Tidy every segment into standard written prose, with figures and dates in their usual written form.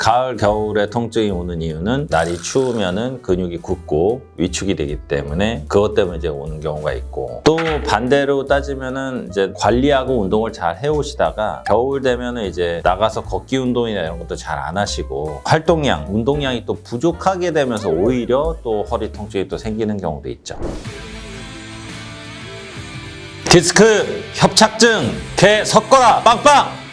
가을, 겨울에 통증이 오는 이유는 날이 추우면은 근육이 굳고 위축이 되기 때문에 그것 때문에 이제 오는 경우가 있고, 또 반대로 따지면은 이제 관리하고 운동을 잘 해오시다가 겨울 되면은 이제 나가서 걷기 운동이나 이런 것도 잘 안 하시고 활동량, 운동량이 또 부족하게 되면서 오히려 또 허리 통증이 또 생기는 경우도 있죠. 디스크 협착증 개 섞어라 빵빵!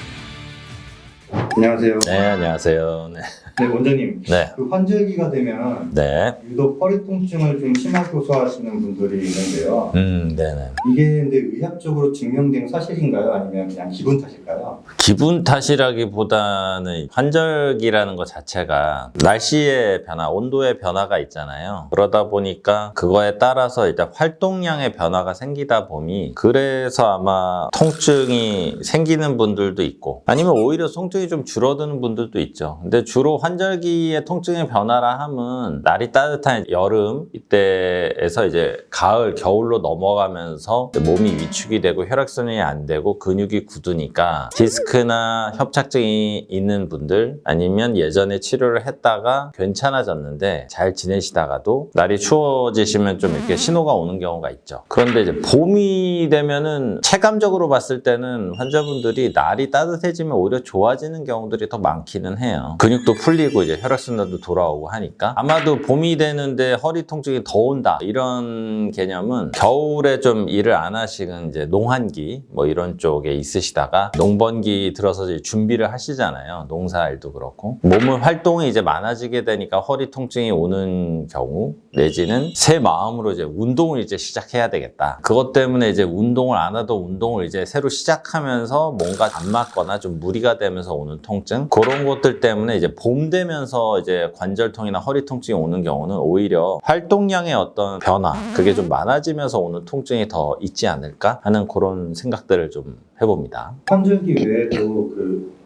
안녕하세요. 네, 안녕하세요. 네. 네, 원장님. 네. 그 환절기가 되면 네. 유독 허리 통증을 좀 심하게 호소하시는 분들이 있는데요. 네네. 이게 근데 의학적으로 증명된 사실인가요? 아니면 그냥 기분 탓일까요? 기분 탓이라기보다는 환절기라는 것 자체가 날씨의 변화, 온도의 변화가 있잖아요. 그러다 보니까 그거에 따라서 일단 활동량의 변화가 생기다 보니 그래서 아마 통증이 생기는 분들도 있고, 아니면 오히려 통증이 좀 줄어드는 분들도 있죠. 근데 주로 환절기의 통증의 변화라 함은 날이 따뜻한 여름 이때에서 이제 가을, 겨울로 넘어가면서 몸이 위축이 되고 혈액순환이 안 되고 근육이 굳으니까 디스크나 협착증이 있는 분들, 아니면 예전에 치료를 했다가 괜찮아졌는데 잘 지내시다가도 날이 추워지시면 좀 이렇게 신호가 오는 경우가 있죠. 그런데 이제 봄이 되면은 체감적으로 봤을 때는 환자분들이 날이 따뜻해지면 오히려 좋아지는 경우들이 더 많기는 해요. 근육도 풀리고 이제 혈액순환도 돌아오고 하니까 아마도 봄이 되는데 허리 통증이 더 온다, 이런 개념은 겨울에 좀 일을 안 하시는 이제 농한기 뭐 이런 쪽에 있으시다가 농번기 들어서 이제 준비를 하시잖아요. 농사일도 그렇고 몸의 활동이 이제 많아지게 되니까 허리 통증이 오는 경우, 내지는 새 마음으로 이제 운동을 이제 시작해야 되겠다, 그것 때문에 이제 운동을 안 하던 운동을 이제 새로 시작하면서 뭔가 안 맞거나 좀 무리가 되면서 오는 통증, 그런 것들 때문에 이제 봄 되면서 이제 관절통이나 허리 통증이 오는 경우는 오히려 활동량의 어떤 변화, 그게 좀 많아지면서 오는 통증이 더 있지 않을까 하는 그런 생각들을 좀 해봅니다. 환절기 외에도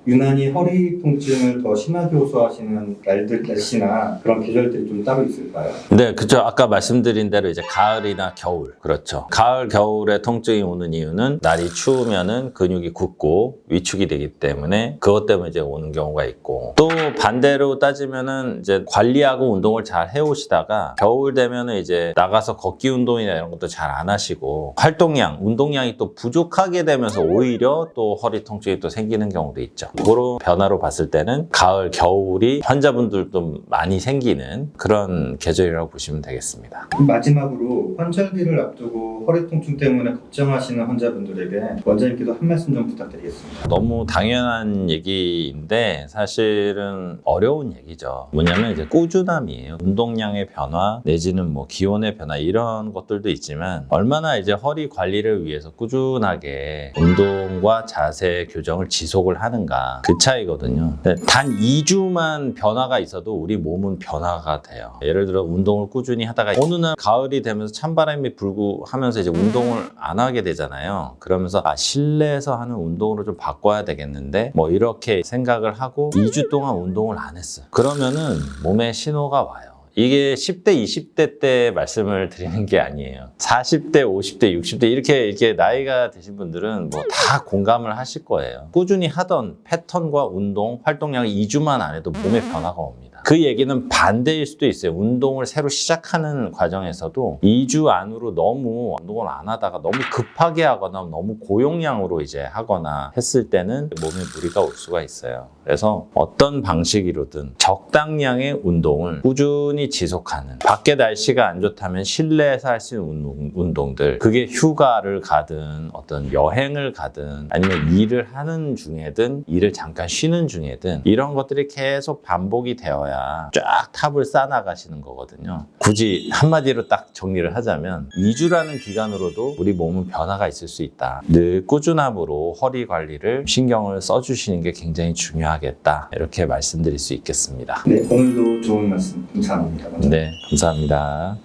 유난히 허리 통증을 더 심하게 호소하시는 날씨나 그런 계절들이 좀 따로 있을까요? 네, 그렇죠. 아까 말씀드린 대로 이제 가을이나 겨울, 그렇죠. 가을, 겨울에 통증이 오는 이유는 날이 추우면은 근육이 굳고 위축이 되기 때문에 그것 때문에 이제 오는 경우가 있고, 또 반대로 따지면은 이제 관리하고 운동을 잘 해오시다가 겨울 되면은 이제 나가서 걷기 운동이나 이런 것도 잘 안 하시고 활동량, 운동량이 또 부족하게 되면서 오히려 또 허리 통증이 또 생기는 경우도 있죠. 그런 변화로 봤을 때는 가을, 겨울이 환자분들도 많이 생기는 그런 계절이라고 보시면 되겠습니다. 마지막으로 환절기를 앞두고 허리 통증 때문에 걱정하시는 환자분들에게 원장님께도 한 말씀 좀 부탁드리겠습니다. 너무 당연한 얘기인데 사실은 어려운 얘기죠. 뭐냐면 이제 꾸준함이에요. 운동량의 변화 내지는 뭐 기온의 변화 이런 것들도 있지만, 얼마나 이제 허리 관리를 위해서 꾸준하게 운동과 자세 교정을 지속을 하는가, 그 차이거든요. 단 2주만 변화가 있어도 우리 몸은 변화가 돼요. 예를 들어 운동을 꾸준히 하다가 어느 날 가을이 되면서 찬바람이 불고 하면서 이제 운동을 안 하게 되잖아요. 그러면서 실내에서 하는 운동으로 좀 바꿔야 되겠는데 뭐 이렇게 생각을 하고 2주 동안 운동을 안 했어요. 그러면은 몸에 신호가 와요. 이게 10대, 20대 때 말씀을 드리는 게 아니에요. 40대, 50대, 60대 이렇게 나이가 드신 분들은 뭐 다 공감을 하실 거예요. 꾸준히 하던 패턴과 운동, 활동량을 2주만 안 해도 몸에 변화가 옵니다. 그 얘기는 반대일 수도 있어요. 운동을 새로 시작하는 과정에서도 2주 안으로 너무 운동을 안 하다가 너무 급하게 하거나 너무 고용량으로 이제 하거나 했을 때는 몸에 무리가 올 수가 있어요. 그래서 어떤 방식으로든 적당량의 운동을 꾸준히 지속하는, 밖에 날씨가 안 좋다면 실내에서 할 수 있는 운동들, 그게 휴가를 가든 어떤 여행을 가든 아니면 일을 하는 중에든 일을 잠깐 쉬는 중에든 이런 것들이 계속 반복이 되어야 쫙 탑을 쌓아나가시는 거거든요. 굳이 한마디로 딱 정리를 하자면 2주라는 기간으로도 우리 몸은 변화가 있을 수 있다. 늘 꾸준함으로 허리 관리를 신경을 써주시는 게 굉장히 중요하겠다, 이렇게 말씀드릴 수 있겠습니다. 네, 오늘도 좋은 말씀 감사합니다. 네, 감사합니다.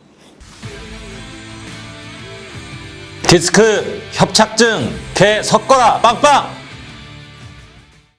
디스크 협착증 개 섞어라 빵빵!